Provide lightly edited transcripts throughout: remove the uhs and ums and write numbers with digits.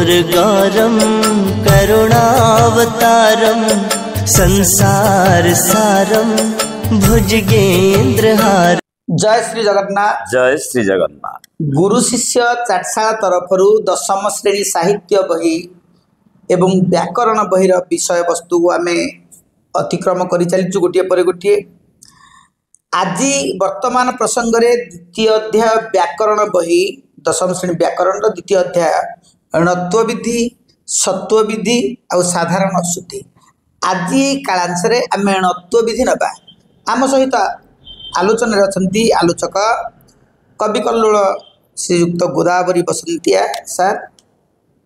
दुर्गारं करुणावतारं संसार सारं भुजगेन्द्रहार। जय श्री जगन्नाथ। जय श्री जगन्नाथ। गुरु शिष्य चाटशाला तरफ दशम श्रेणी साहित्य बही एवं व्याकरण बहीर विषय वस्तु आम अतिक्रम कर चलचु गोटे पर गोटे। आज वर्तमान प्रसंग रे द्वितीय अध्याय व्याकरण बही दशम श्रेणी व्याकरण द्वितीय अध्याय णत्व विधि सत्व विधि और साधारण अशुद्धि। आज कालांश आम णत्व विधि नबा। आम सहित आलोचन अच्छा आलोचक कवि कल्लोल श्रीयुक्त गोदावरी बसंतिया सार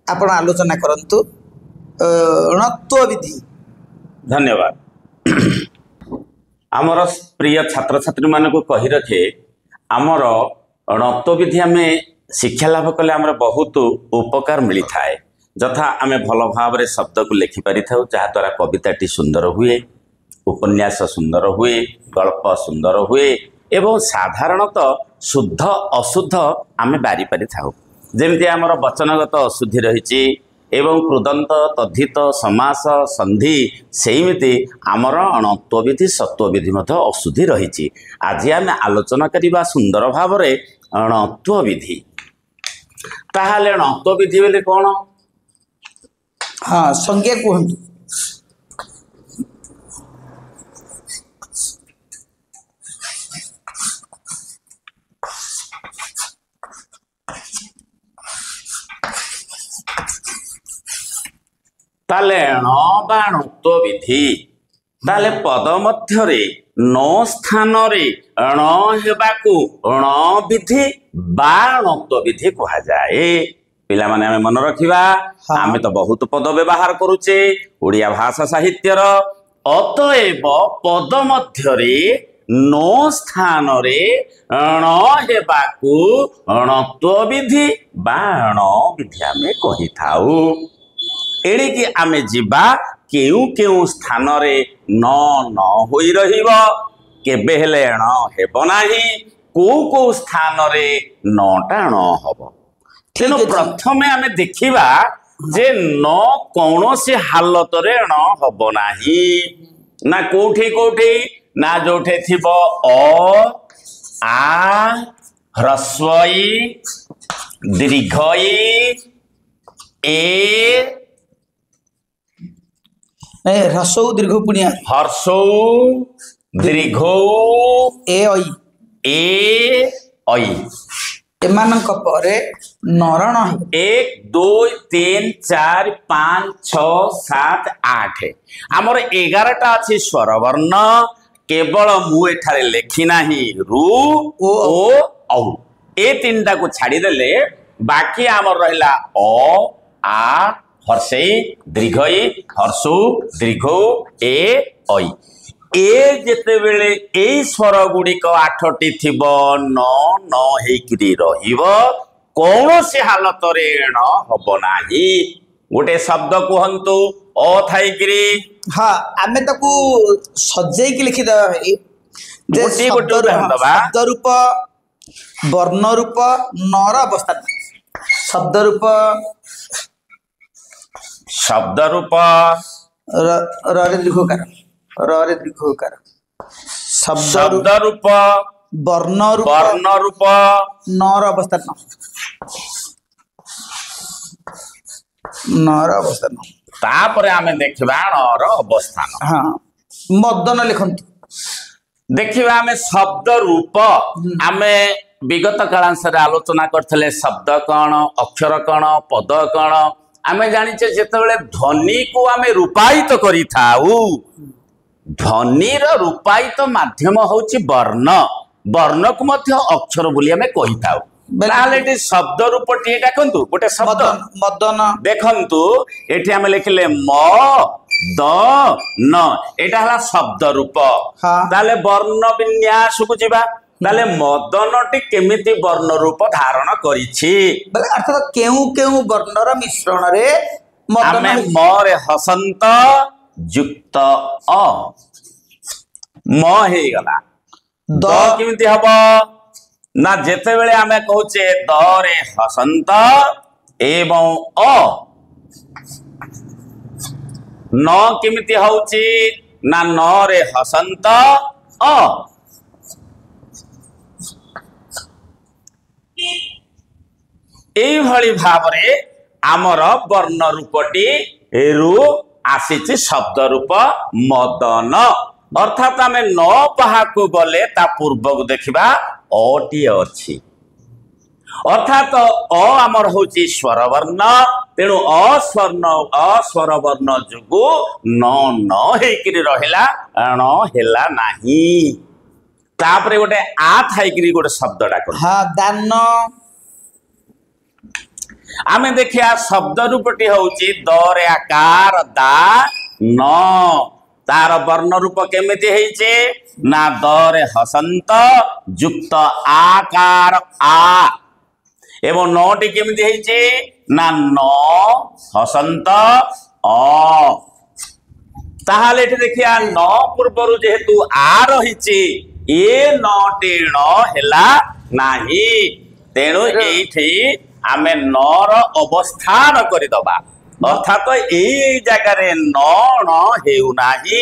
आपण आलोचना करंतु णत्व विधि। धन्यवाद। आमर प्रिय छात्र छात्री मान को कही रखे आमर णत्व विधि आम शिक्षा लाभ कले आमर बहुत उपकार मिली थाए। जथा आम भल भाव शब्द को लेखि पारि थाउ जहाद्वारा कविताटी सुंदर हुए, उपन्यास सुंदर हुए, गल्प सुंदर हुए एवं साधारणतः शुद्ध अशुद्ध आम बारी पारि थाउ। जेमती आमर वचनगत अशुद्धि रही एवं कृदंत तद्धित समास संधि सेमिति आमर णत्व विधि सत्व विधि मध्य अशुद्धि रही। आज आम आलोचना करबा सुंदर भाव णत्व विधि। ताहले णत्व विधि बोले कौन? हाँ संज्ञा कहतु। ताले णत्व विधि ताले पद मध्यरे न स्थान रे ण हेबाकु ण विधि बा णत्व विधि कहा जाए। पिला माने हमें मन रखिबा। आम तो बहुत पद व्यवहार करुचे ओडिया भाषा साहित्यर। अतएव पद मध्यरे न स्थान रे ण हेबाकु णत्व विधि बा ण विधि आमे कहि थाउ। एणिकी आमे जिबा केउ केउ स्थान रे न होई रहिबो केबे हेले ण हेबो नाही। को स्थान रे नटा ण हबो। तेणु प्रथमे आमे देखिबा जे न कौनसी हालत रे ण हबो नाही। ना कोठी कोठी ना जोठे थिबो अ आ ह्रस्वई दीर्घई ए ह्रस्व दीर्घ पुनिया हर्षौ दीर्घौ ए ऐ एमानक परे नरण 1 2 3 4 5 6 7 8 आमर 11टा अछि स्वर वर्ण। केवल मु एठारे लेखि नाही रु ओ औ ए तीनटा को छाड़ी देले बाकी आमर रहला अ आ हर्षे दीर्घई हर्षु दीर्घौ ए ऐ। ए जेते बेले ए स्वर गुड़िक 8टी थिबो न हेकरी रहिबो कौनसी हालत रे ण हबो नाही। गोटे शब्द कहंतु अ थाइकरी। हाँ आमे ताकू सजेई के लिखि दबा भाई जे शब्द रूप वर्ण रूप नर अवस्था शब्द रूप र रे दीर्घकार र रे दीर्घकार शब्द रूप वर्ण रूप नर अवस्था तापरे आमे देखिबा णर अवस्थान। हाँ मदन लिखंतु। देखिबा आमे शब्द रूप आमे विगत कालांश रे आलोचना करथले शब्द कण अक्षर कण पद कण। आमे जानिचे जेतेबेले ध्वनि को आमे रूपायित करि थाउ ध्वनि रो रूपायित माध्यम होची वर्ण। वर्ण को मध्य अक्षर बोली आमे कहि थाउ। ताले शब्द रूप टी डाकंतु गोटे शब्द मदन देखंतु एठी आमे लिखले म द न एटा हला शब्द रूप। ताले वर्ण विन्यास को जिबा ताले मदनटी केमिति वर्ण रूप धारण करिछि अर्थात केउ केउ वर्णर मिश्रण रे आमे म रे हसंत युक्त अ म हे गला द केमिति हबो ना जेते बेले आमे कहूचे द रे हसंत एवं अ न केमिति होउची ना न रे हसंत अ एई भली भावरे आमर वर्ण रूपटी रु आसीची शब्द रूप मदन अर्थात आमे न पहाकु गले ता पूर्व को देखिबा अटी अछि अर्थात अ आमर होची स्वर वर्ण तेणु अस्वर वर्ण जुगु न हेकिरी रहिला न हेला नाही तापरे गोटे आ थाइकिरी गोटे शब्द डाक हाँ दान आमे देखिया शब्द रूपटी होची दरे आकार दा न तार वर्ण रूप केमिति हेचे ना दरे हसंत युक्त आकार आ एवं नटी केमिति हेचे ना न हसंत अ ताहाले एठी देखिया न पूर्वरु जेहेतु आ रहिचे ए नटी न हेला नाही तेणु एठी आमे नर अवस्थान करिदबा अर्थात एई जगह न हेउ नाही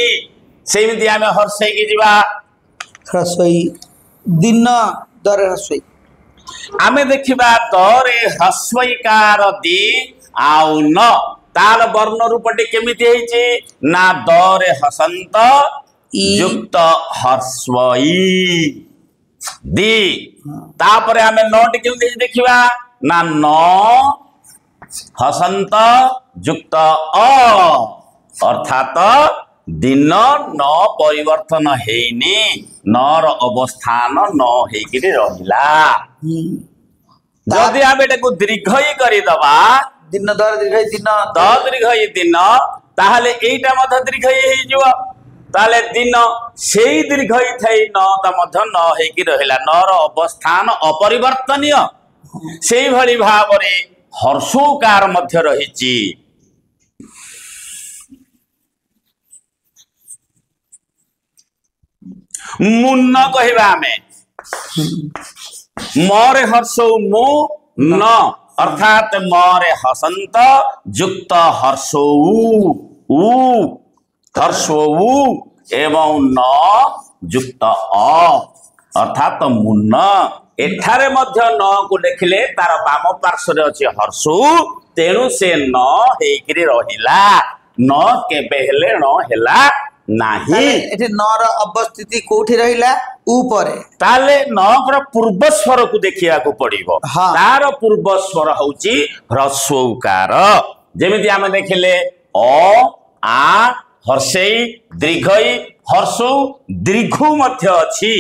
सेमिति आमे हर्षै की जिबा ह्रस्वई दिन दर ह्रस्वई आमे देखिबा दरे ह्रस्वईकार दी आउ न ताल वर्ण रूपटी केमिति हेछि ना दरे हसंत युक्त ह्रस्वई दी तापरे आमे नटी केमिति देखिबा ना न हसंत युक्त अ अर्थात दिन न परिवर्तन हेनी नर अवस्थान न हेकिरी रहिला जदि आमे एटाकु दीर्घई करिदबा दिन दर दीर्घई दिन द दीर्घई दिन ताहले एटा मध्य दीर्घई हेजिवो ताले दिन सेई दीर्घई थई न ता मध्य न हेकि रहिला नर अवस्थान अपरिवर्तनीय सेई भली भावरे हर्षोकार मध्य रहिछि मुन्न कहबा हमें मरे हर्षौ मु न अर्थात मरे हसंत युक्त हर्षौ उ हर्षौ एवं न युक्त अ अर्थात मुन्न एठारे मध्य न को देखिले तार बाम पार्श्व अछि हर्षौ तेणु से न हेकिरी रहिला न केबे हेले न हेला नाही एठी नर अवस्थिति कोठी रहिला ऊपर ताले नकर पूर्व स्वर को देखिया को पड़िबो हाँ। तार पूर्व स्वर होउची ह्रस्वकार जेमिति आमे देखिले अ आ हर्षई दीर्घई हर्षौ दीर्घ मध्य अछि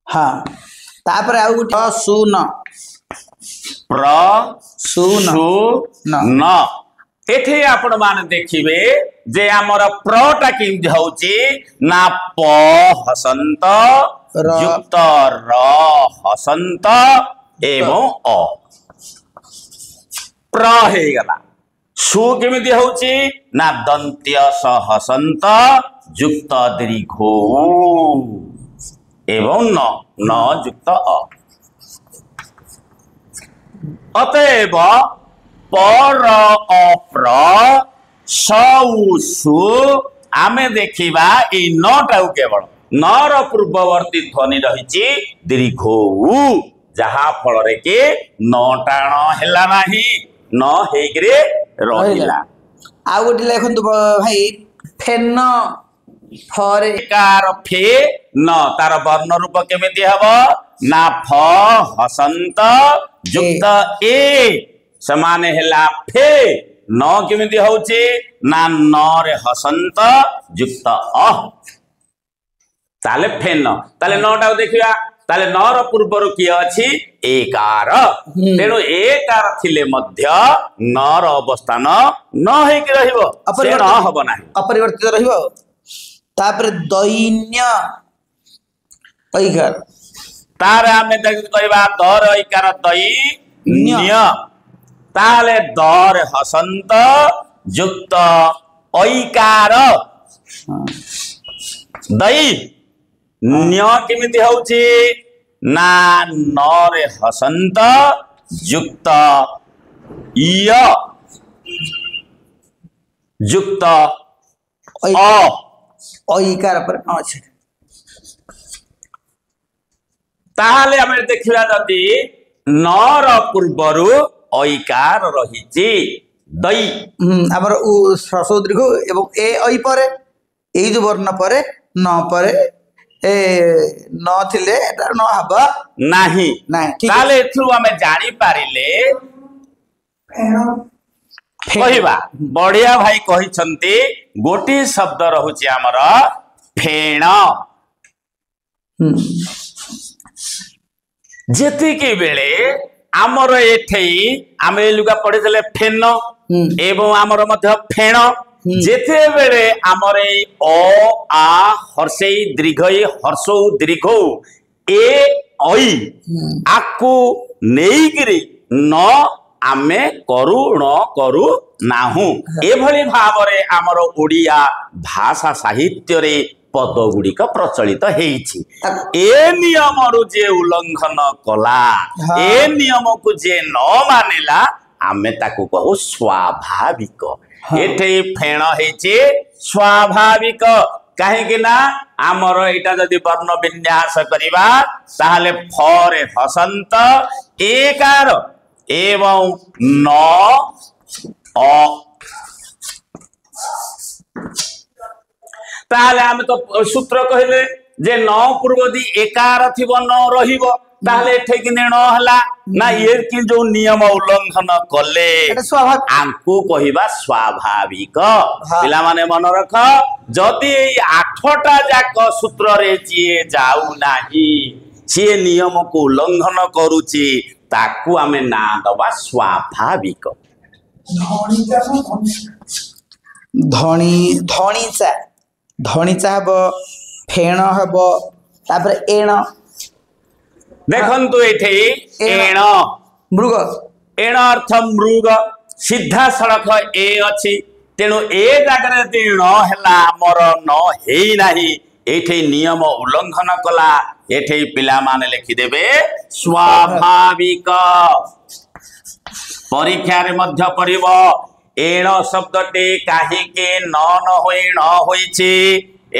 हाँ तापर आउ गुटे सुन प्र सुन सु न एठे आपण मान देखिबे जे हमर प्रटा किंज होउची ना प हसंत र। युक्त र हसंत एवं अ प्र हे गला सु केमिति होउची ना दंत्य स हसंत युक्त दीर्घो एवं न युक्त अ अतएव पर अप्र सु आमे देखिबा ए नटा केवल नर पूर्ववर्ती ध्वनि रहिछि दीर्घ उ जहा फल रे के नटाण हेला नाही न हेगरे रहिला आउ गुटे लेखन्तु भाई फेन फरे कार फे न तार वर्ण रूप केमिति हबो ना फ हसंत युक्त ए समान हेला फे न केमिति होउची ना न रे हसंत युक्त अ ताले फेन ताले नटा देखिया ताले नर पूर्वरु की अछि एकार तेणु एकार थिले मध्य नर अवस्थान न हेकि रहिबो अपरिवर्तित न हबो नाही अपरिवर्तित रहिबो तापर दैन्य ऐकार तार आमे कहबा दर ऐकार दै न्य ताले दर हसंत युक्त ऐकार दै न्य केमिति होउची ना नरे हसंत युक्त य ଯୁକ୍ତ ଐ ଅ ଐକାର ପରେ ନ ଅଛି। ତାହେଲେ ଆମେ ଦେଖିବା ଯଦି ନର ପୂର୍ବରୁ ଐକାର ରହିଛି ଦଇ ଆମର ହ୍ରସ୍ୱ ଦୀର୍ଘ ଏବଂ ଏ ଐ ପରେ ଏଇ ଯୋଉ ବର୍ଣ୍ଣ ପରେ ନ ପରେ ଏ ନ ଥିଲେ ଏଟା ନ ହବ ନାହିଁ। ନାହିଁ, ଠିକ ତାହେଲେ ଏଥିରୁ ଆମେ ଜାଣିପାରିଲେ କହିବା ବଢିଆ ଭାଇ କହିଛନ୍ତି ଗୋଟିଏ ଶବ୍ଦ ରହୁଛି ଆମର ଫେଣ। ଯେତିକି ବେଳେ ଆମର ଏଠେଇ ଆମେ ଲୁଗା ପଡିଥିଲେ ଫେନ ଏବଂ ଆମର ମଧ୍ୟ ଫେଣ। ଯେତେବେଳେ ଆମର ଏଇ ଅ ଆ ହର୍ଷେଇ ଦୀର୍ଘଇ ହର୍ଷଉ ଦୀର୍ଘଉ ଏ ଐ ଆକୁ ନେଇକିରି ନ ଆମେ କରୁ ନ କରୁ ନାହୁଁ। ଏଭଳି ଭାବରେ ଆମର ଓଡ଼ିଆ ଭାଷା ସାହିତ୍ୟରେ ପଦ ଗୁଡ଼ିକ ପ୍ରଚଳିତ ହେଇଛି। ଏ ନିୟମରୁ ଯେ ଉଲ୍ଲଂଘନ କଲା, ଏ ନିୟମକୁ ଯେ ନ ମାନିଲା ଆମେ ତାକୁ କହୁ ସ୍ୱାଭାବିକ। ଏଠି ଫେଣ ହେଇଛି ସ୍ୱାଭାବିକ। କାହିଁକି ନା ଆମର ଏଇଟା ଯଦି ବର୍ଣ୍ଣ ବିନ୍ୟାସ କରିବା ତାହେଲେ ଫରେ ହସନ୍ତ ଏକାର ଏବଂ ନ ଅ ତାହେଲେ ଆମେ ତ ସୂତ୍ର କହିଲେ ଯେ ନ ପୂର୍ବ ଦି ଏକାର ଥିବ ନ ରହିବ। ତାହେଲେ ଏଠି ନ ହେଲା ନା ଇଏ କି ଯୋଉ ନିୟମ ଉଲ୍ଲଂଘନ କଲେ ଆଙ୍କୁ କହିବା ସ୍ୱାଭାବିକ। ପିଲାମାନେ ମନେ ରଖ, ଯଦି ଏଇ 8ଟା ଯାକ ସୂତ୍ରରେ ଯିଏ ଯାଉନାହିଁ ସିଏ ନିୟମକୁ ଉଲ୍ଲଂଘନ କରୁଛି ତାକୁ ଆମେ ନାଁ ଦବା ସ୍ୱାଭାବିକ। ଧଣିଚା ଧଣିଚା ହବ, ଫେଣ ହବ, ତାପରେ ଏଣ। ଦେଖନ୍ତୁ ଏଠି ଏଣ ମୃଗ, ଏଣ ଅର୍ଥ ମୃଗ, ସିଧା ସଳଖ ଏ ଅଛି। ତେଣୁ ଏ ଜାଗାରେ ଯଦି ନ ହେଲା ଆମର ନ ହେଇନାହିଁ, ଏଠି ନିୟମ ଉଲ୍ଲଂଘନ କଲା। ଏଠି ପିଲାମାନେ ଲେଖିଦେବେ ସ୍ୱାଭାବିକ। ପରୀକ୍ଷାରେ ମଧ୍ୟ ପଡିବ ଏଣ ଶବ୍ଦଟି କାହିଁକି ନ ହୋଇ ନ ହୋଇଛି।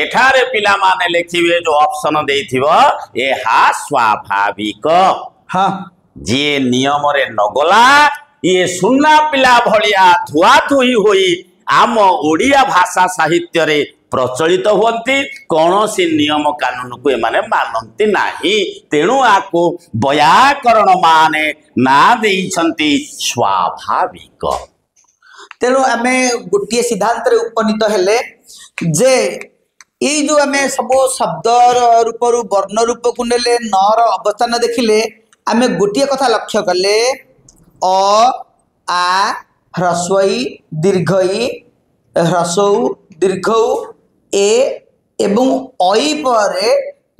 ଏଠାରେ ପିଲାମାନେ ଲେଖିବେ ଯୋଉ ଅପସନ ଦେଇଥିବ ଏହା ସ୍ୱାଭାବିକ। ଯିଏ ନିୟମରେ ନଗଲା ଇଏ ସୁନା ପିଲା ଭଳିଆ ଧୁଆ ଧୁଇ ହୋଇ ଆମ ଓଡ଼ିଆ ଭାଷା ସାହିତ୍ୟରେ ପ୍ରଚଳିତ ହୁଅନ୍ତି। କୌଣସି ନିୟମ କାନୁନକୁ ଏମାନେ ମାନନ୍ତି ନାହିଁ। ତେଣୁ ଆକୁ ବୈୟାକରଣ ମାନେ ନାଁ ଦେଇଛନ୍ତି ସ୍ୱାଭାବିକ। ତେଣୁ ଆମେ ଗୋଟିଏ ସିଦ୍ଧାନ୍ତରେ ଉପନୀତ ହେଲେ ଯେ ଏଇ ଯୋଉ ଆମେ ସବୁ ଶବ୍ଦ ରୂପରୁ ବର୍ଣ୍ଣ ରୂପକୁ ନେଲେ ନର ଅବସ୍ଥାନ ଦେଖିଲେ ଆମେ ଗୋଟିଏ କଥା ଲକ୍ଷ୍ୟ କଲେ ଅ ଆ ହ୍ରସ୍ୱଇ ଦୀର୍ଘଇ ହ୍ରସ୍ୱଉ ଦୀର୍ଘଉ ଏ ଏବଂ ଐ ପରେ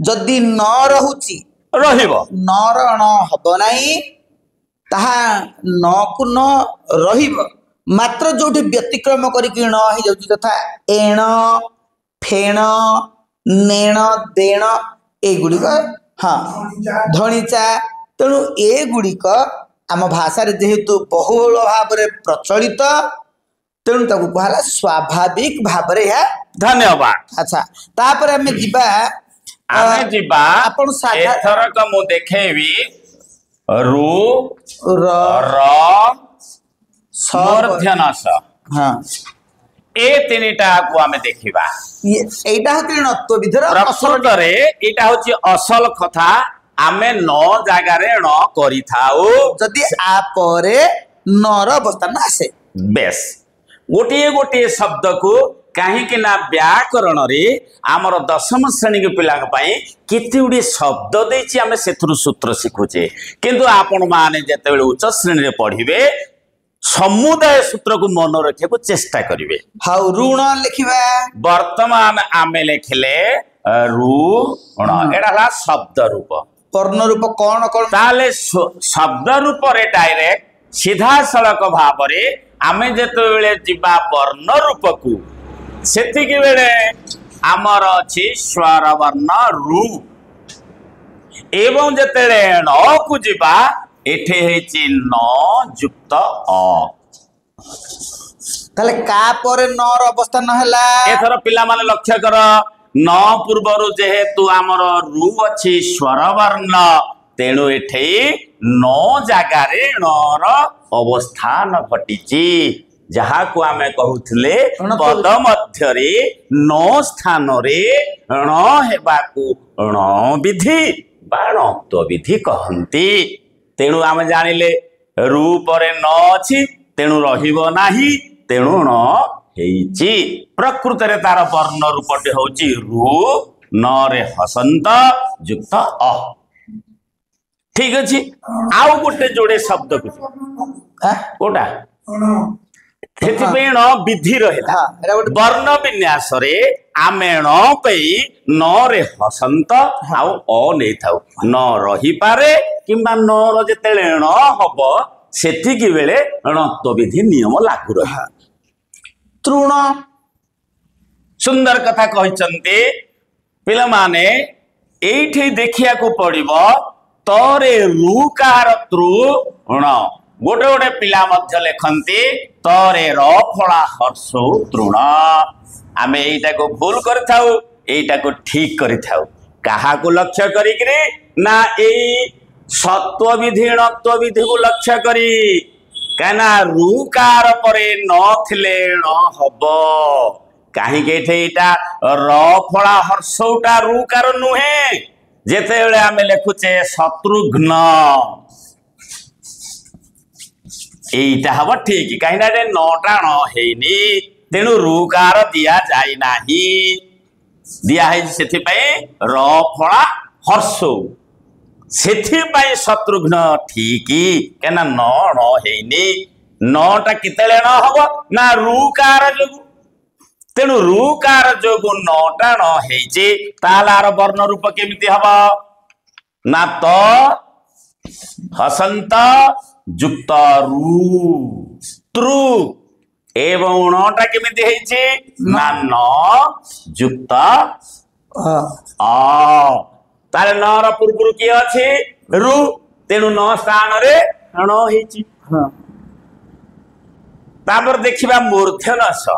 ଯଦି ନ ରହୁଛି ରହିବ, ନର ଣ ହବ ନାହିଁ। ତାହା ନକୁ ନ ରହିବ, ମାତ୍ର ଯୋଉଠି ବ୍ୟତିକ୍ରମ କରିକି ଣ ହେଇଯାଉଛି ତଥା ଏଣ ଫେଣ ନେଣ ଦେଣ ଏଗୁଡିକ ଧଣିଚା। ତେଣୁ ଏଗୁଡିକ ଆମ ଭାଷାରେ ଯେହେତୁ ବହୁଳ ଭାବରେ ପ୍ରଚଳିତ ତେଣୁ ତାକୁ କୁହାହେଲା ସ୍ୱାଭାବିକ ଭାବରେ ଏହା। ଧନ୍ୟବାଦ। ଆଚ୍ଛା, ତାପରେ ଆମେ ଯିବା ଆପଣ ଏଥରକ ମୁଁ ଦେଖେଇବି ରୁ ର ମୂର୍ଧନ୍ୟ ସ। ଏ ତିନିଟାକୁ ଆମେ ଦେଖିବା। ଏଇଟା ହଉଛି ନତ୍ଵ ବିଧିର ପ୍ରକୃତରେ ଏଇଟା ହଉଛି ଅସଲ କଥା। ଆମେ ନ ଜାଗାରେ ଣ କରିଥାଉ ଯଦି ଆ ପରେ ନର ଅବସ୍ଥାନ ଆସେ। ବେଶ ଗୋଟିଏ ଗୋଟିଏ ଶବ୍ଦକୁ କାହିଁକି ନା ବ୍ୟାକରଣରେ ଆମର ଦଶମ ଶ୍ରେଣୀ ପିଲାଙ୍କ ପାଇଁ କେତେ ଗୁଡ଼ିଏ ଶବ୍ଦ ଦେଇଛି ଆମେ ସେଥିରୁ ସୂତ୍ର ଶିଖୁଛେ। କିନ୍ତୁ ଆପଣ ମାନେ ଯେତେବେଳେ ଉଚ୍ଚ ଶ୍ରେଣୀରେ ପଢିବେ ସମୁଦାୟ ସୂତ୍ରକୁ ମନେ ରଖିବାକୁ ଚେଷ୍ଟା କରିବେ। ହଉ, ଋଣ ଲେଖିବା। ବର୍ତ୍ତମାନ ଆମେ ଲେଖିଲେ ଋଣ, ଏଟା ହେଲା ଶବ୍ଦ ରୂପ। ବର୍ଣ୍ଣ ରୂପ କଣ କଣ? ତାହେଲେ ଶବ୍ଦ ରୂପରେ ଡାଇରେକ୍ଟ ସିଧାସଳଖ ଭାବରେ ଆମେ ଯେତେବେଳେ ଯିବା ବର୍ଣ୍ଣ ରୂପକୁ ସେତିକି ବେଳେ ଆମର ଅଛି ସ୍ୱର ବର୍ଣ୍ଣ ରୁ ଏବଂ ଯେତେବେଳେ ଣ କୁ ଯିବା ଏଠି ହେଇଛି ନ ଯୁକ୍ତ ଅ। ତାହେଲେ କା ପରେ ନ ର ଅବସ୍ଥାନ ହେଲା एथर पिला माने लक्ष्य कर न पूर्वरु जेहेतु आमर रु अछि स्वर वर्ण तेणु एठे न जगारे न र अवस्थान घटिची जहा को आमे कहउथले पद मध्य रे न स्थान रे ण हेबाकू ण विधि बाणत्व विधि कहंती तेणु आमे जानिले रु परे न अछि तेणु रहिबो नाही तेणु न हेइची प्रकृत रे तार वर्ण रूपटे होची रु न रे हसंत युक्त अ ठीक अछि आउ गोटे जोड़े शब्द को कोटा सेति पे न विधि रहेला हाँ, एरा गोटे वर्ण विन्यास रे आमे न पई न रे हसंत आउ अ नै थाउ न रही पारे किंबा न र जेतेले न हबो सेति कि बेले णत्व विधि नियम लागू रहे तृण सुंदर कथा कहते पिला माने एठी देखिया को पड़िबो तरे रुकार तृण गोटे गोटे पिला मध्य लेखन्ति तरे र फला हर्षो तृण आमे एटा को भूल करथाउ एटा को ठीक करथाउ काहा को लक्ष्य करिकरी ना एई सत्व विधि णत्व विधि को लक्ष्य करी कहना रुकार परे न थिले न हबो काहे के एटा र फला हर्षौटा रुकार नुहे जेते बेले आमे लेखुचे शत्रुघ्न एटा हबो ठीक काहे ना रे नटा न हेनी तेनु रुकार दिया जाय नाही दिया है सेथि पय र फला हर्षौ सेथि पय शत्रुघ्न ठीक केना न हेनी नटा कितेले न हबो ना रुकार जोगु तेणु रुकार जोगु नटा न हेइचे तालार वर्ण रूप केमिति हबो ना तो हसंत युक्त रु तृ एवं नटा केमिति हेइचे ना न युक्त आ ताले न र पूर्वरु की अछि रु तेणु न स्थान रे न हेइची तापर देखिबा मूर्धन स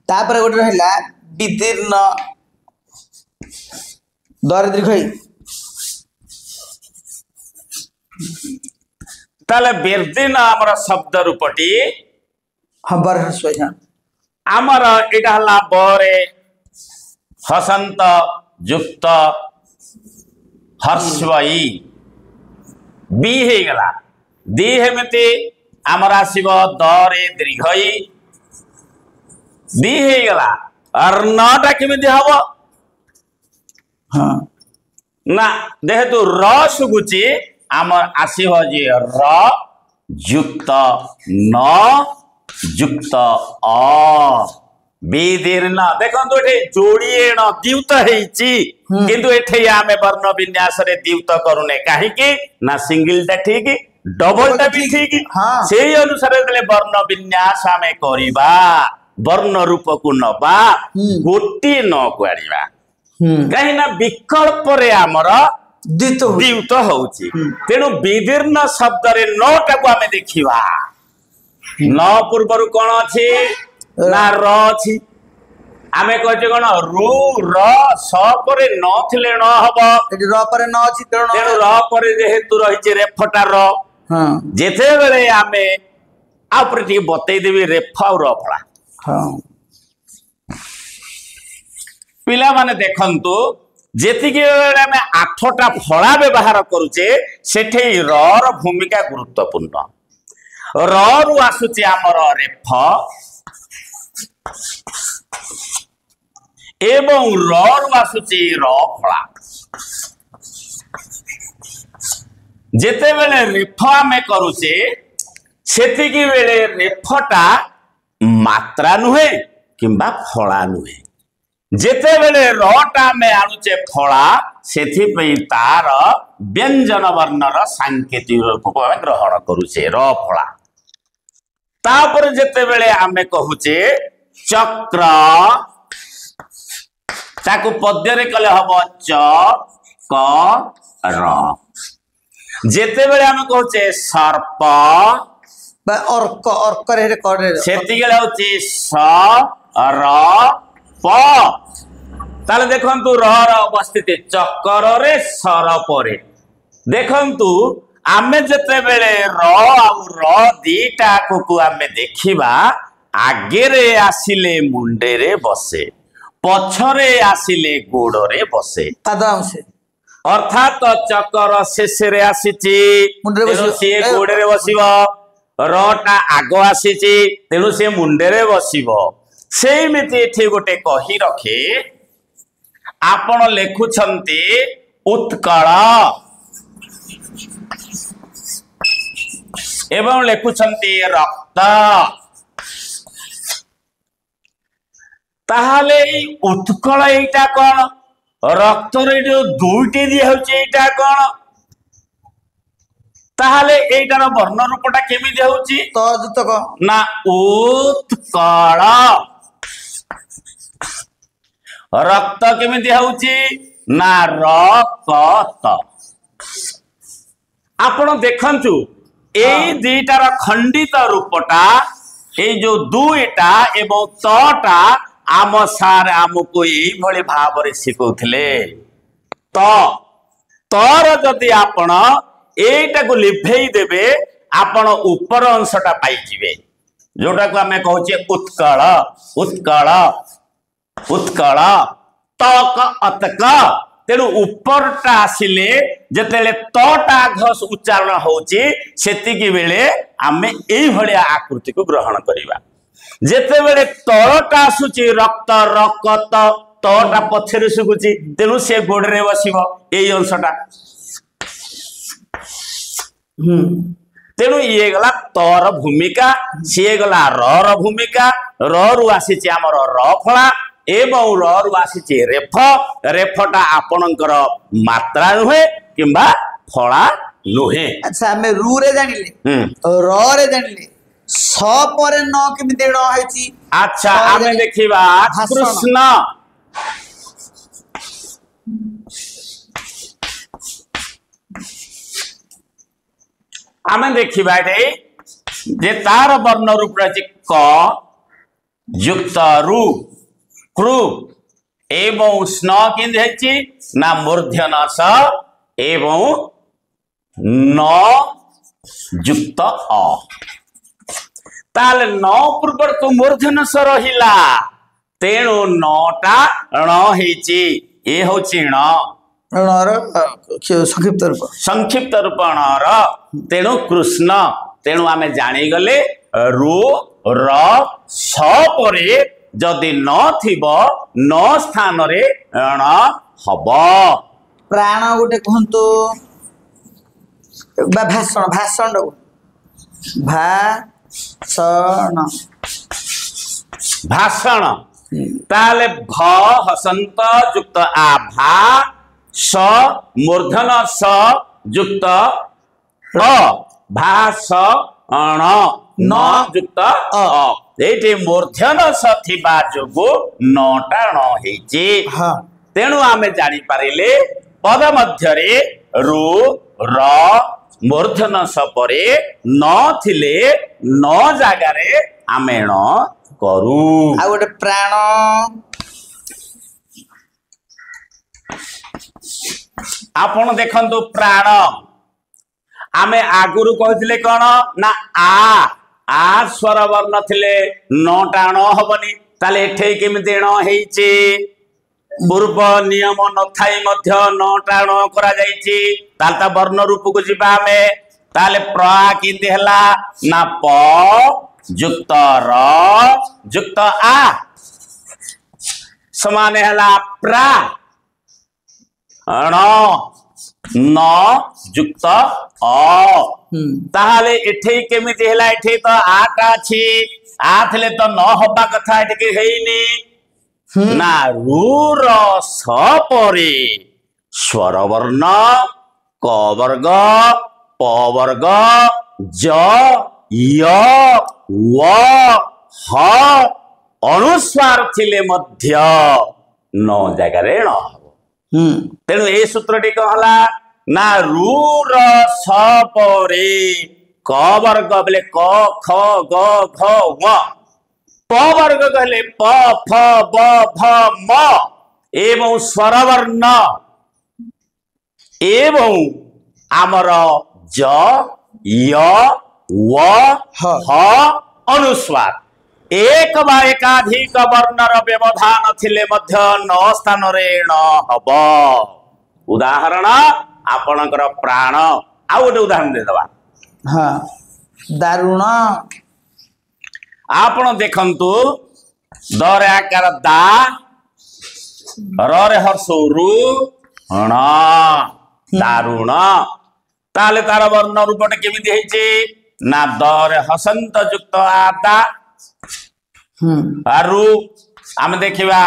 तापर गोटे रहिला विदीर्ण दरिद्री ताले बेर्दिन हमर शब्द रूपटी हबर हस्वया आमर एटा हला बरे हसंत युक्त हर्षवई बी हे गला दी हेमते आमर आसीब दरे दीर्घई दी हे गला और नटा केमिति हबो हाँ ना जेहेतु र सुगुची आमर आसीब जे र युक्त न युक्त अ विदीर्ण देखंतु एठे जोड़िए न द्युत हेइची किंतु एठे आमे वर्ण विन्यास रे द्युत करूने काहे कि ना सिंगल टा ठीक डबल टा भी ठीक हाँ। सेही अनुसार देले वर्ण विन्यास आमे करिबा वर्ण रूप को नबा गोटी न कुआड़िबा काहे ना विकल्प रे आमर द्युत होउची तेनु विदीर्ण शब्द रे नटा को आमे देखिबा न पूर्वरु कोन अछि ना र अछि आमे कहते कोन रु र स परे न थिले न हबो एटी र परे न अछि तेनु र परे जेहेतु रहिचे रेफटा र हां जेते बेले आमे आपरटी बतै देबी रेफा और रफला हां पिला माने देखंतु जेतिके बेले आमे आठटा फळा व्यवहार करूचे सेठे र र भूमिका गुरुत्वपूर्ण र रु आसुची आमर रेफ एवं र रु आसुची र फळा जेते बेले रेफ आमे करूचे सेतिकी बेले रेफटा मात्रा नुहे किंबा फळा नुहे जेते बेले रटा में आनुचे फळा सेथि पई तार व्यंजन वर्णर सांकेतिक रूप को ग्रहण करूचे र फळा तापर जेते बेले आमे कहूचे चक्र ताकू पद्य रे कले हबो च क र जेते बेले आम कहचे सर्प बा अर्क अर्क रे करे सेति गेले होची स र प ताले देखंतु र र उपस्थिति चक्कर रे सरप रे देखंतु आमे जेते बेले र आउ र दीटा को आमे देखिबा आगे रे आसिले मुंडे रे बसे पछरे आसिले गोड़ रे बसे पादांश अर्थात चक्कर शेष रे आसीची मुंडे रे तेणु बसिबो। से गोड़े रे बसिबो रटा आग आसीची तेणु से मुंडे रे बसिबो सेमिति एठी गोटे कही रखे आपण लेखुछंती उत्कल एवं लेखुछंती रक्त ताहले उत्कल एटा कौन रक्त रे जो दुईटी दिया होचे एटा कौन ताहले एटार वर्ण रूपटा केमिति होची तजुतक ना उत्कल रक्त केमिति होची ना रक्त आपण देखंतु एई दीटार खंडित रूपटा ए जो दुईटा एवं तटा आम सार आमको यही भली भाव रे शिखौथिले तर जदि आपण एटा को लिभेई देबे आपण ऊपर अंशटा पाई जिवे जोटा को हमें कहूचे उत्कल उत्कल उत्कल तक अतक तेणु उपरटा आसिले जेतेले तटा घस उच्चारण होची सेतिकी बेले आमे एई भलिया आकृति को ग्रहण करिबा जेते बेले तळटा आसुची रक्त रक्त तटा पछरे सुकुची तेणु से गोडरे बसिबो एई अंशटा तेणु ये गला तर भूमिका सी गला र भूमिका रु आसीची हमर र फळा एवं रु आसीची रेफ रेफटा आपणकर मात्रा नुहे किंबा फळा नुहे अच्छा हमें रू रे जानिले र रे जानिले स पर न केमिति न होईची अच्छा आमे देखिबा कृष्ण आमे देखिबा एटे जे तार वर्ण रूप रही क युक्त रु कृ एवं स्न किंद हेची ना मूर्धन स एवं न युक्त अ ताले न पूर्वर तो मूर्धन स रहिला तेणु नटा ण हेची ए होची ण रणर संक्षिप्त रूप णर तेणु कृष्ण तेणु आमे जानी गले रो र स परे जदि न थिबो न स्थान रे ण हबो प्राण गोटे कहंतु बा भाषण भाषण भाषण भाषण ताले भ हसंत युक्त आ भा स मूर्धन स युक्त अ भाषण न युक्त अ एठी मूर्धन स थिबा जोगु नटा ण हेची हाँ तेणु आमे जानी पारिले पद मध्य रे रु र मूर्धन स परे न थिले न जागा रे आमे ण करू आ गोटे प्राण आपण देखंतु प्राण आमे आगुरु कहथिले कोन ना आ स्वर वर्ण थिले नटा ण हबनी ताले एठे केमिति ण हेइची पूर्व नियम न थाई मध्य नटा ण करा जाईची तालता वर्ण रूप को जिबा आमे ताले प्र किंदी हला ना प युक्त र युक्त आ समान हला प्रा ण न युक्त अ ताहाले एठे केमिति हला एठे तो आटा छी आ थले तो न हबा कथा एठे हेइनी ना रु र स परे स्वर वर्ण क वर्ग प वर्ग ज य व ह अनुस्वार थिले मध्य न जगह रे न तेणु ए सूत्रटी कहला ना रू र स परे क वर्ग बोले क ख ग घ ङ प वर्ग कहले प फ ब भ म एवं स्वरवर्ण एवं आमर ज य व ह अनुस्वार एक बा एकाधिक वर्णर व्यवधान थिले मध्य न स्थान रे ण हब। उदाहरण आपणकर प्राण आ गोटे उदाहरण दे दवा। हाँ दारुण आपण देखंतु द रे आकार दा र रे हर्ष रु ण दारुण ताले तार वर्ण रूपटे केमिति हेछि ना द रे हसंत युक्त आदा आरु आम देखिबा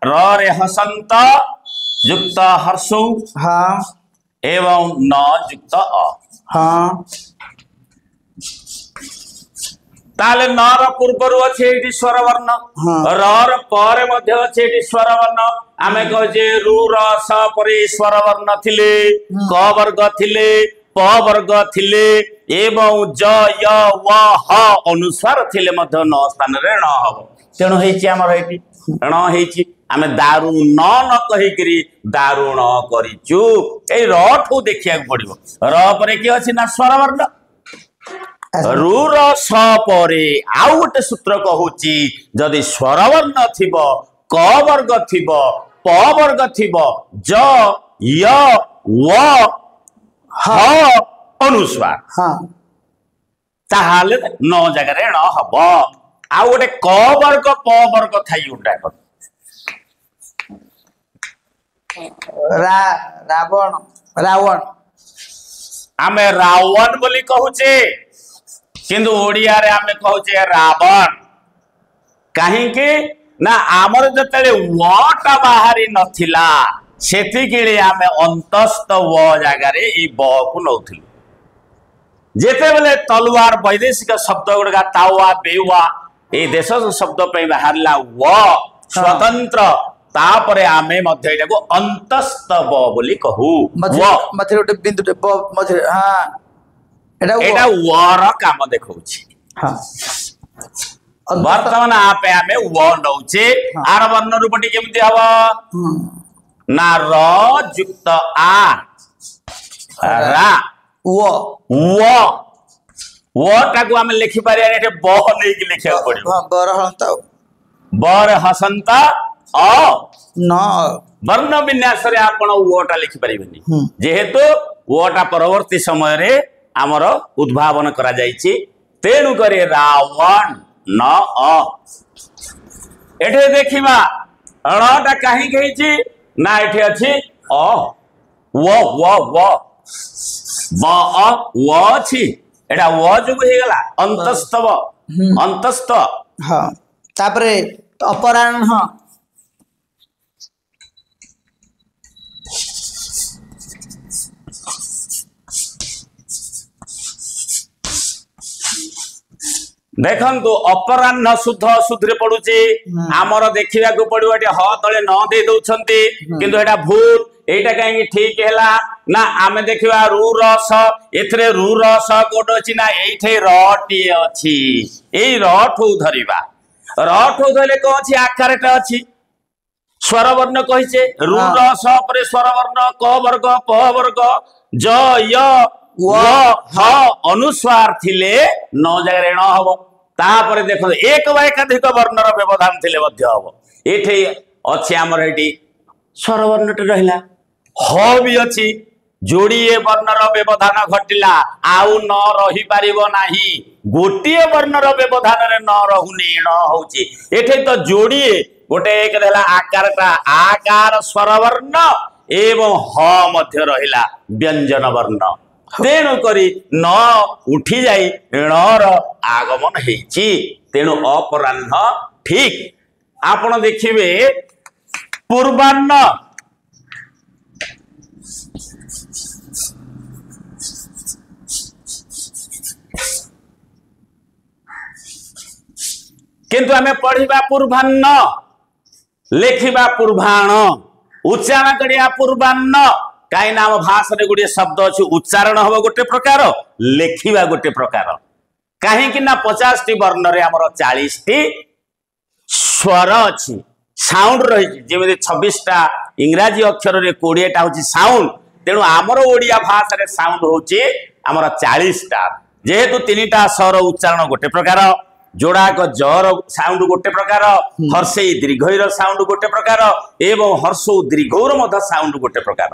र रे हसंत युक्त हर्षु हाँ एवं न युक्त अ हाँ ताले नर पूर्वर अच्छे एटी स्वर वर्ण रर पर मध्य अच्छे एटी स्वर वर्ण आमे कहजे रु र स परे स्वर वर्ण थिले क वर्ग थिले प वर्ग थिले एवं ज य व ह अनुस्वार थिले मध्य न स्थान रे ण हबो। तेणु हेछि हमर एटी ण हेछि आमे दारू न कहिकरी दारुण करिचु ए रठू देखिया पड़िबो र परे कि अछि ना स्वर वर्ण रू र स परे आउ गोटे सूत्र कहूची जदि स्वरवर्ण थिब क वर्ग थिब प वर्ग थिब ज य व ह अनुस्वार हाँ ताहाले न जगह ण हब। आउ गोटे क वर्ग प वर्ग थाई उठा रावण रावण आमे रावण बोली कहूचे किंतु ओडिया रे आमे कहूचे रावण कहीं ना आमर जतले वटा बाहरी नथिला सेति किले आमे अंतस्थ व जगह रे ई ब को नउथिलु जेते बेले तलवार वैदेशिक शब्द गुडा तावा बेवा ए देश शब्द पे बाहरला व स्वतंत्र तापरे आमे मध्य एटाको अंतस्थ ब बोली कहू व मथे गोटे बिंदुटे ब मथे हाँ एटा वर काम देखौछि। हाँ वर्तमान आपे आमे व नौचे आर वर्ण रूपटी केमति हबो ना र युक्त आ रा व टाको आमे लिखि पारे एटे ब नै कि लिखिया पड़िबो। हाँ बरहंत बर हसंत अ न वर्ण विन्यास रे आपण वटा लिखि परिबेनी जेहेतु वटा परवर्ती समय रे आमर उद्भावन करा जायछि तेणु करे रावण न अ एठे देखिबा णटा काहे कहिछि ना एठे अछि अ व ब अ व अछि एटा व जुग हे गला अंतस्तव अंतस्थ हाँ तापरे अपराह्न देखंतु अपराह्न शुद्ध शुद्ध पड़ुचे आमर देखा पड़ो ह तले न दे दउछंती किंतु एटा भूल एटा कहीं ठीक हैला ना आमे देखिबा रू रस एथरे रू रस कोड अछि ना एठे रटी अछि एई रठू धरिबा रठू धले को अछि आकारटा अछि स्वर वर्ण कहिचे रू रस परे स्वर वर्ण क वर्ग प वर्ग ज य व ह अनुस्वार थिले न जगह ण हबो। तापर देखो एक बा एकाधिक वर्णर व्यवधान थिले मध्य हबो एठे अछि हमर एठी स्वर वर्णटे रहिला ह भी अछि जोड़िए वर्णर व्यवधान घटिला आउ न रही पारिबो नाही गोटिए वर्णर व्यवधान रे न रहुनी ण होउची एठे तो जोड़िए गोटे एक देला आकारटा आकार स्वर वर्ण एवं ह मध्य रहिला व्यंजन वर्ण तेणु करी न उठी जाई णर आगमन हेची तेणु अपराह्न ठीक। आपण देखिबे पूर्वाह्न किंतु आमे पढ़िबा पूर्वाह्न लेखिबा पूर्वाह्न उच्चारण करिया पूर्वाह्न कहीं आम भाषा गोटे शब्द अच्छी उच्चारण हम गोटे प्रकार लेखिबा गोटे प्रकार कहीं 50 टी वर्ण रे हमर 40 टी स्वर अच्छी साउंड रही जमी 26टा इंग्राजी अक्षर रे 20टा हूँ साउंड तेणु आमर ओडिया भाषा रे साउंड होची आमर 40टा जेहेतु 3टा स्वर उच्चारण गोटे प्रकार जोड़ाक जर साउंड गोटे प्रकार हर्षई दीर्घईर साउंड गोटे प्रकार एवं हर्षौ दीर्घौर मध्य साउंड गोटे प्रकार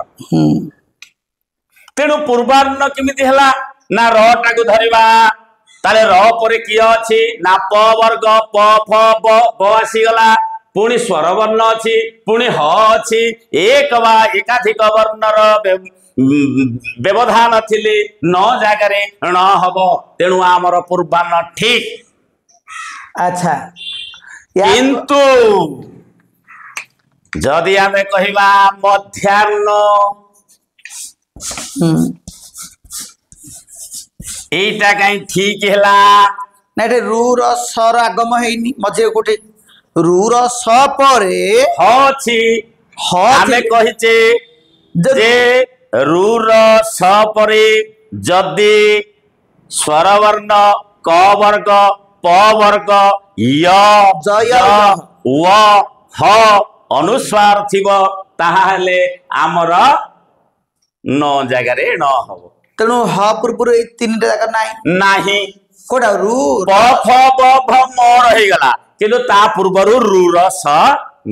तेणु पूर्वार्ण केमिति हला ना र टाकु धरिबा ताले र परे किए अछि ना प वर्ग प फ ब आसीगला पुणी स्वर वर्ण अछि पुणी ह अछि एक वा एकाधिक वर्णर व्यवधान थिले न जागारे न हबो तेणु आमर पूर्वार्ण ठीक अच्छा किंतु जदि आमे कहिबा मध्याह्न एटा कहीं ठीक हैला ना एटे रू र स र आगम हेइनी मझे कोटे रू र स परे ह छी ह आमे कहिचे जे रू र स परे जदि स्वर वर्ण क वर्ग प वर्ग य जय व ह अनुस्वार थिब ताहाले आमर न जगारे न हबो तेणु ह पूर्व ए 3टा जाक नाही नाही कोडा रू प फ ब भ म रही गला किंतु ता पूर्वरु रू र स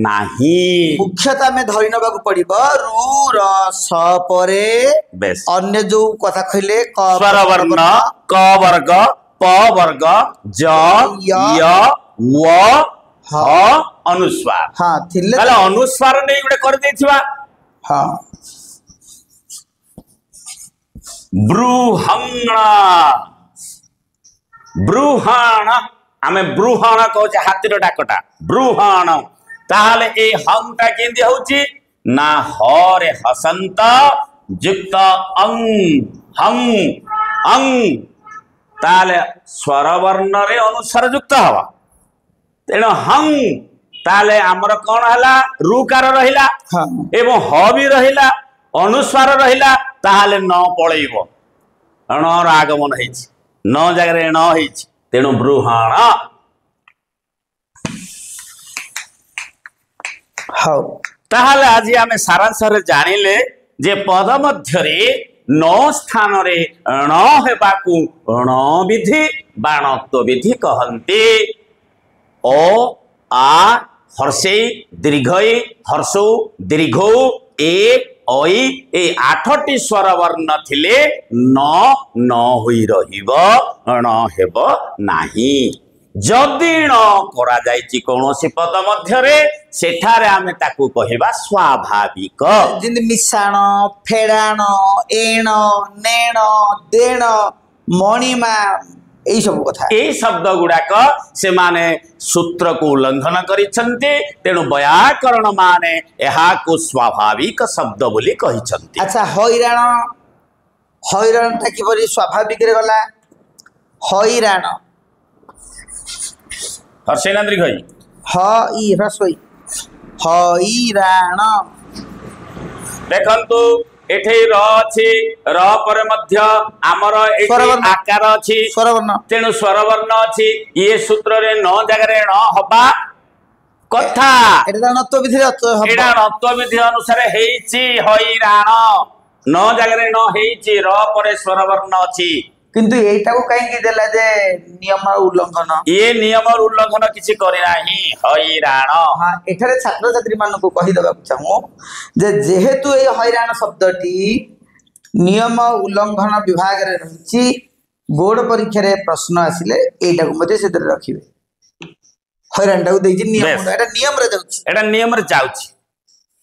नाही मुख्यतः में धरि नबाकू पड़िबो रू र स परे बेस अन्य जो कथा कहले क स्वर वर्ण क वर्ग प वर्ग ज य व ह अनुस्वार हां थिले ताले अनुस्वार नै गुडे कर देथिबा हां ब्रूहण ब्रूहण आमे ब्रूहण कहूचे हाथीर डाकटा ब्रूहण ताहले ए हंटा केंदी होची ना हरे हसंत युक्त अंग हं अंग ताले स्वर वर्ण रे अनुसार युक्त हवा तेणु हं ताले आमर कौन हला रुकार रहिला हां एवं ह भी रहिला अनुस्वार रहिला ताहले न पळैबो अणर आगमन हेछि न जगरे न हेछि तेणु ब्रूहण हां ताहले आज आमे सारांश रे जानिले जे पद मध्यरे न स्थान रे ण हेबाकू ण विधि बाणत्व विधि कहन्ते ओ आ हर्षे दीर्घई हर्षौ दीर्घौ ए ओई ए 8टी स्वर वर्ण थिले न होई रहिबो ण हेबो नाही जदि ण करा जायछि कोनोसी पद मध्यरे सेठारे आमे ताकू कहिबा स्वाभाविक जिंद मिसाण फेडाण एण नेण देण मणिमा एई सब कथा एई शब्द गुडाक से माने सूत्र को उल्लंघन करिसंते तेणु व्याकरण माने एहा को स्वाभाविक शब्द बोली कहिसंते अच्छा हैराण हैराण ता किपरि स्वाभाविक रे गला हैराण हर्षेन्द्र गई ह ई ह्रस्वई हैराण देखंतु एठे र अछि र पर मध्य आमर एठी स्वरवर्ण। आकार अछि स्वरवर्ण तेणु स्वर वर्ण अछि ये सूत्र रे न जगरे न हबा कथा एटा नत्व विधि एडा नत्व विधि अनुसार हेइछि हैराण न जगरे न हेइछि र परे स्वर वर्ण अछि किंतु एटा को काहे की देला जे नियम उल्लंघन ये नियम उल्लंघन किसी करे नाही हैराण हाँ एठारे छात्र छात्री मान को कहि देबा चाहू जे जेहेतु ए हैराण शब्दटी नियम उल्लंघन विभाग रे रहिछि बोर्ड परीक्षा रे प्रश्न आसिले एटा को मध्ये सेदर रखिबे हैराण टा देछि नियम एटा नियम रे जाउछि एटा नियम रे जाउछि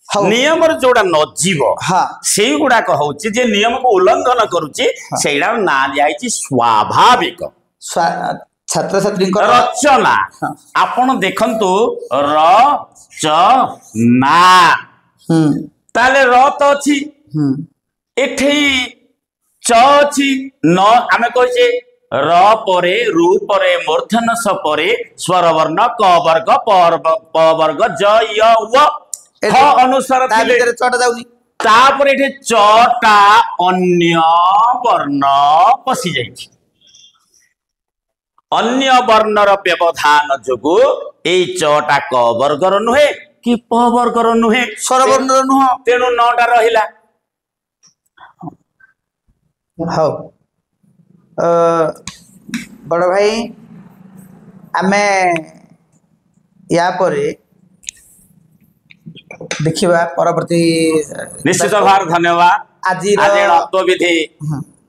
हाँ। नियम रे जोड़ा नजीव हाँ सेई गुडा कहउछि जे नियम को उल्लंघन करूछि सेइडा ना दियाइछि स्वाभाविक छात्र छात्री रचना हाँ। आपण देखंतु र च ना ताले र त अछि एठी च अछि न आमे कहै र परे रु परे मूर्धन स परे स्वर वर्ण क वर्ग प वर्ग ज य व ह अनुसार ता थिले भीतर चट जाउनी तापर एठे चटा अन्य वर्ण पशि जाइछि अन्य वर्णर व्यवधान जोगु एई चटा क वर्गर नुहे कि प वर्गर नुहे स्वरवर्णर नुह तेणु नटा रहिला हौ बड़ भाई आमे या परे देखिबा परवर्ती निश्चित भाव धन्यवाद आज आज अत्वविधि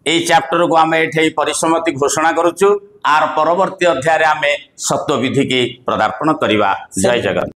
এই চ্যাপ্टर को आम ये परिसमाप्ति घोषणा करुचु आर परवर्ती अध्याय आम सत्वविधि की पदार्पण करवा जय जगन्नाथ।